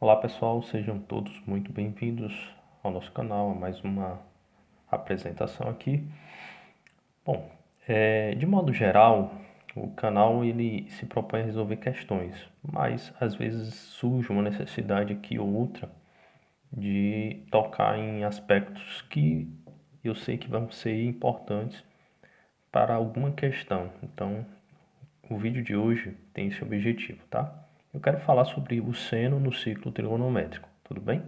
Olá pessoal, sejam todos muito bem-vindos ao nosso canal, a mais uma apresentação aqui. Bom, de modo geral, o canal ele se propõe a resolver questões, mas às vezes surge uma necessidade aqui ou outra de tocar em aspectos que eu sei que vão ser importantes para alguma questão. Então, o vídeo de hoje tem esse objetivo, tá? Eu quero falar sobre o seno no ciclo trigonométrico, tudo bem?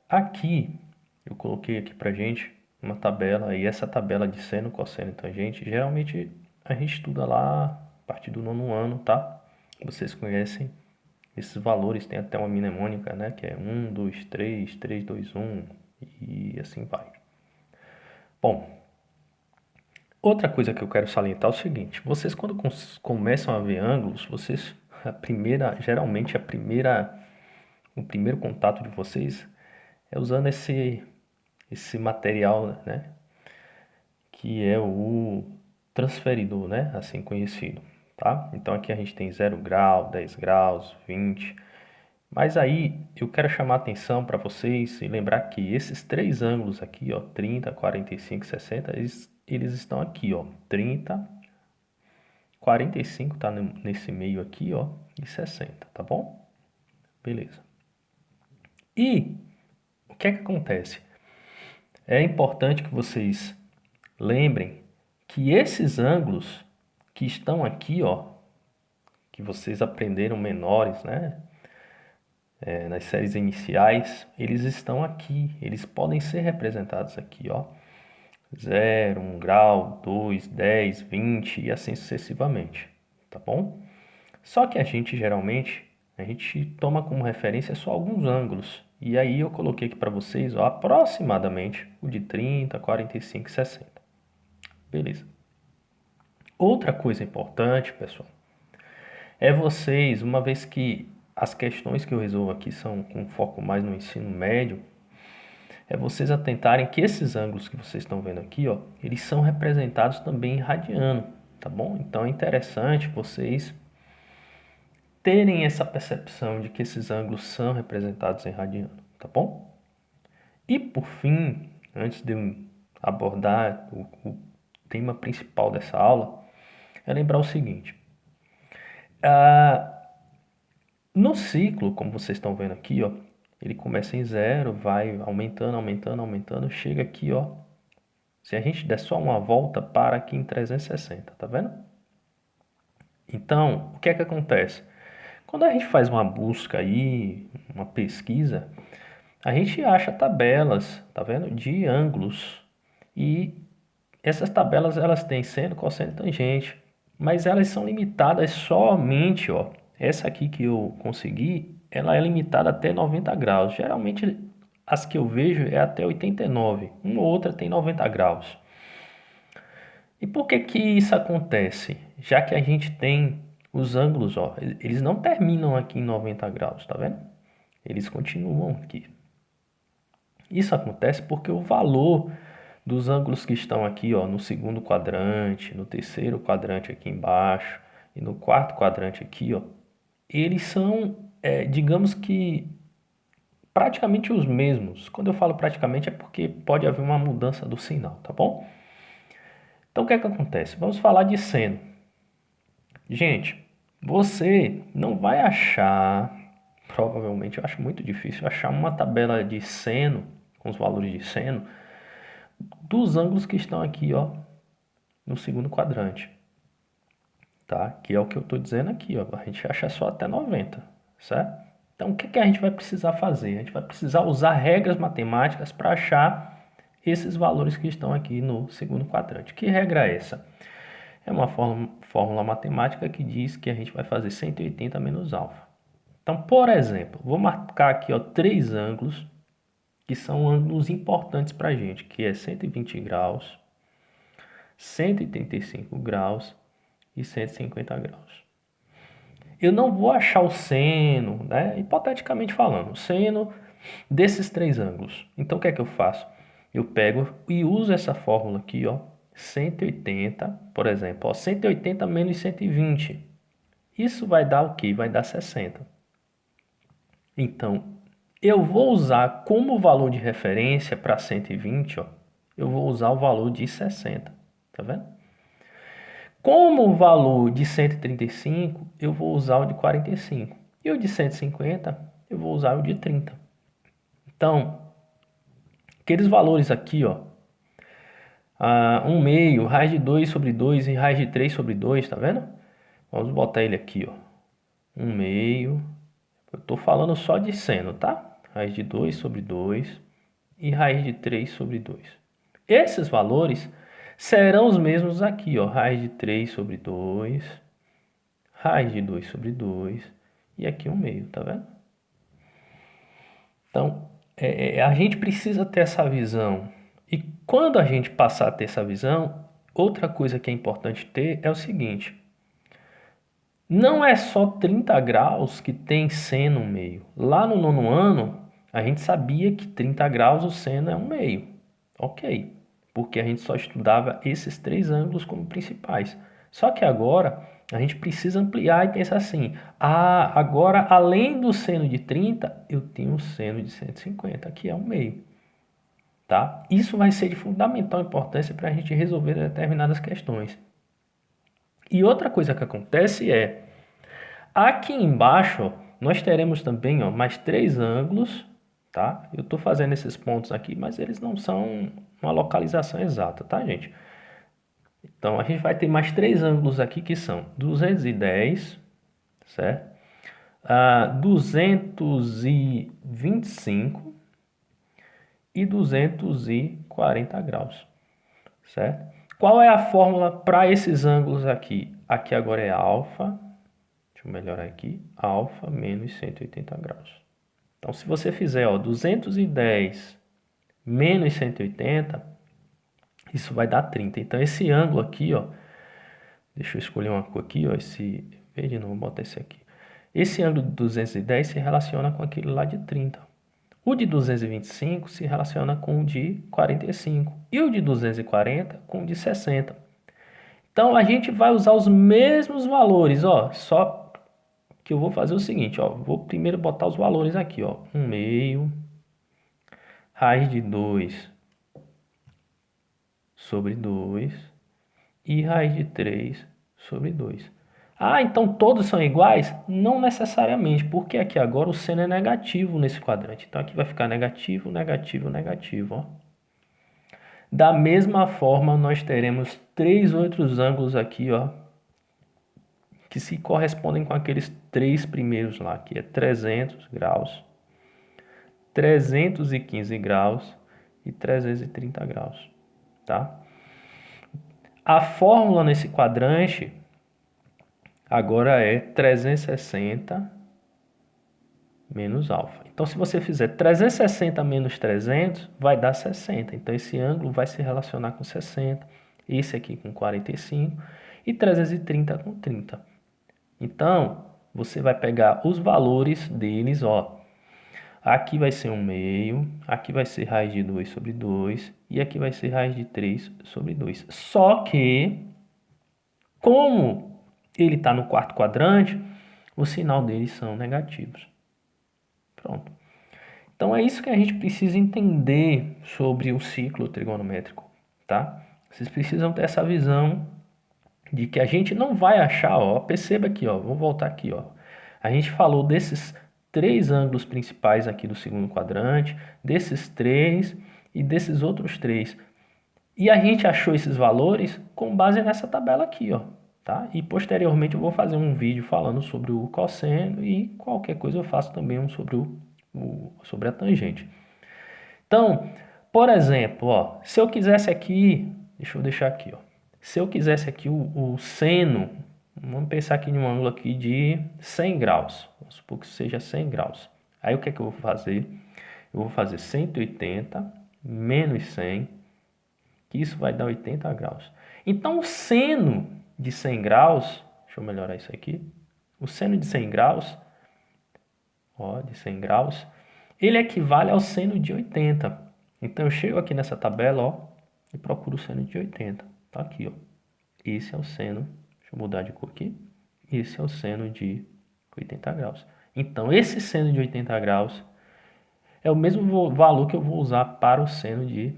Aqui, eu coloquei aqui pra gente uma tabela, e essa tabela de seno, cosseno e tangente, geralmente a gente estuda lá a partir do nono ano, tá? Vocês conhecem esses valores, tem até uma mnemônica, né? Que é 1, 2, 3, 3, 2, 1 e assim vai. Bom, outra coisa que eu quero salientar é o seguinte: vocês quando começam a ver ângulos, vocês geralmente o primeiro contato de vocês é usando esse material, né, que é o transferidor, né, assim conhecido, tá? Então aqui a gente tem 0 grau, 10 graus, 20. Mas aí eu quero chamar a atenção para vocês e lembrar que esses três ângulos aqui, ó, 30, 45, 60, eles estão aqui, ó, 30, 45 tá nesse meio aqui, ó, e 60, tá bom? Beleza. E o que é que acontece? É importante que vocês lembrem que esses ângulos que estão aqui, ó, que vocês aprenderam menores, né, nas séries iniciais, eles estão aqui, eles podem ser representados aqui, ó, 0, 1 grau, 2, 10, 20 e assim sucessivamente, tá bom? Só que a gente geralmente, a gente toma como referência só alguns ângulos, e aí eu coloquei aqui para vocês, ó, aproximadamente o de 30, 45 e 60. Beleza. Outra coisa importante, pessoal, é vocês, uma vez que as questões que eu resolvo aqui são com foco mais no ensino médio, é vocês atentarem que esses ângulos que vocês estão vendo aqui, ó, eles são representados também em radiano, tá bom? Então é interessante vocês terem essa percepção de que esses ângulos são representados em radiano, tá bom? E por fim, antes de eu abordar o tema principal dessa aula, é lembrar o seguinte: no ciclo, como vocês estão vendo aqui, ó, ele começa em 0, vai aumentando, aumentando, aumentando, chega aqui, ó. Se a gente der só uma volta, para aqui em 360, tá vendo? Então, o que é que acontece? Quando a gente faz uma busca aí, uma pesquisa, a gente acha tabelas, tá vendo? De ângulos. E essas tabelas, elas têm seno, cosseno e tangente. Mas elas são limitadas somente, ó. Essa aqui que eu consegui, ela é limitada até 90 graus. Geralmente, as que eu vejo é até 89. Uma ou outra tem 90 graus. E por que que isso acontece? Já que a gente tem os ângulos, ó, eles não terminam aqui em 90 graus, tá vendo? Eles continuam aqui. Isso acontece porque o valor dos ângulos que estão aqui, ó, no segundo quadrante, no terceiro quadrante aqui embaixo e no quarto quadrante aqui, ó, eles são, digamos que, praticamente os mesmos. Quando eu falo praticamente é porque pode haver uma mudança do sinal, tá bom? Então o que é que acontece? Vamos falar de seno. Gente, você não vai achar, provavelmente eu acho muito difícil achar uma tabela de seno, com os valores de seno, dos ângulos que estão aqui, ó, no segundo quadrante, tá? Que é o que eu estou dizendo aqui, ó, a gente acha só até 90, certo? Então o que que a gente vai precisar fazer? A gente vai precisar usar regras matemáticas para achar esses valores que estão aqui no segundo quadrante. Que regra é essa? É uma fórmula matemática que diz que a gente vai fazer 180 menos alfa. Então, por exemplo, vou marcar aqui, ó, três ângulos que são ângulos importantes para a gente, que é 120 graus, 185 graus e 150 graus. Eu não vou achar o seno, né? Hipoteticamente falando, o seno desses três ângulos. Então, o que é que eu faço? Eu pego e uso essa fórmula aqui, ó, 180, por exemplo, ó, 180 menos 120. Isso vai dar o quê? Vai dar 60. Então, eu vou usar como valor de referência para 120, ó, eu vou usar o valor de 60, tá vendo? Como valor de 135, eu vou usar o de 45. E o de 150, eu vou usar o de 30. Então, aqueles valores aqui, ó, 1 meio, raiz de 2 sobre 2 e raiz de 3 sobre 2, tá vendo? Vamos botar ele aqui, ó. 1 meio. Eu tô falando só de seno, tá? Raiz de 2 sobre 2 e raiz de 3 sobre 2. Esses valores serão os mesmos aqui, ó. Raiz de 3 sobre 2, raiz de 2 sobre 2 e aqui 1 meio, tá vendo? Então, a gente precisa ter essa visão. E quando a gente passar a ter essa visão, outra coisa que é importante ter é o seguinte: não é só 30 graus que tem seno 1 meio. Lá no nono ano, a gente sabia que 30 graus o seno é 1 meio. Ok, porque a gente só estudava esses 3 ângulos como principais. Só que agora a gente precisa ampliar e pensar assim: agora além do seno de 30, eu tenho o seno de 150, que é 1 meio. Tá? Isso vai ser de fundamental importância para a gente resolver determinadas questões. E outra coisa que acontece é, aqui embaixo, ó, nós teremos também, ó, mais 3 ângulos, tá? Eu estou fazendo esses pontos aqui, mas eles não são uma localização exata, tá, gente? Então, a gente vai ter mais 3 ângulos aqui que são 210, certo? 225 e 240 graus, certo? Qual é a fórmula para esses ângulos aqui? Aqui agora é alfa, deixa eu melhorar aqui, alfa menos 180 graus. Então, se você fizer, ó, 210 menos 180, isso vai dar 30. Então, esse ângulo aqui, ó, deixa eu escolher uma cor aqui, ó, esse verde, não, vou botar esse aqui. Esse ângulo de 210 se relaciona com aquele lá de 30. O de 225 se relaciona com o de 45 e o de 240 com o de 60. Então, a gente vai usar os mesmos valores, ó, só que eu vou fazer o seguinte, ó, vou primeiro botar os valores aqui, ó, 1 meio, raiz de 2 sobre 2 e raiz de 3 sobre 2. Então todos são iguais? Não necessariamente, porque aqui agora o seno é negativo nesse quadrante. Então aqui vai ficar negativo, negativo, negativo, ó. Da mesma forma, nós teremos 3 outros ângulos aqui, ó, que se correspondem com aqueles 3 primeiros lá, que é 300 graus, 315 graus e 330 graus, tá? A fórmula nesse quadrante agora é 360 menos alfa. Então, se você fizer 360 menos 300, vai dar 60. Então, esse ângulo vai se relacionar com 60, esse aqui com 45 e 330 com 30. Então, você vai pegar os valores deles, ó. Aqui vai ser 1 meio, aqui vai ser raiz de 2 sobre 2 e aqui vai ser raiz de 3 sobre 2. Só que, como ele está no quarto quadrante, o sinal deles são negativos. Pronto. Então é isso que a gente precisa entender sobre o ciclo trigonométrico, tá? Vocês precisam ter essa visão de que a gente não vai achar, ó, perceba aqui, ó, vou voltar aqui, ó. A gente falou desses 3 ângulos principais aqui do segundo quadrante, desses 3 e desses outros 3. E a gente achou esses valores com base nessa tabela aqui, ó, tá? E posteriormente eu vou fazer um vídeo falando sobre o cosseno e qualquer coisa eu faço também um sobre a tangente. Então, por exemplo, ó, se eu quisesse aqui, deixa eu deixar aqui, ó. Se eu quisesse aqui o seno, vamos pensar aqui em um ângulo aqui de 100 graus. Vamos supor que seja 100 graus. Aí o que é que eu vou fazer? Eu vou fazer 180 menos 100, que isso vai dar 80 graus. Então, o seno de 100 graus, deixa eu melhorar isso aqui. O seno de 100 graus, ó, de 100 graus, ele equivale ao seno de 80. Então, eu chego aqui nessa tabela, ó, e procuro o seno de 80. Tá aqui, ó. Esse é o seno, deixa eu mudar de cor aqui. Esse é o seno de 80 graus. Então, esse seno de 80 graus é o mesmo valor que eu vou usar para o seno de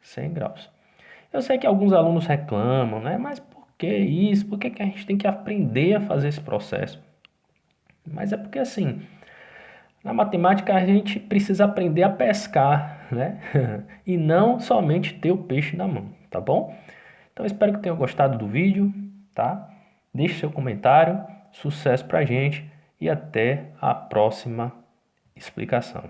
100 graus. Eu sei que alguns alunos reclamam, né? Mas por que isso? Por que a gente tem que aprender a fazer esse processo? Mas é porque assim, na matemática a gente precisa aprender a pescar, né? E não somente ter o peixe na mão, tá bom? Então espero que tenham gostado do vídeo, tá? Deixe seu comentário, sucesso pra gente e até a próxima explicação.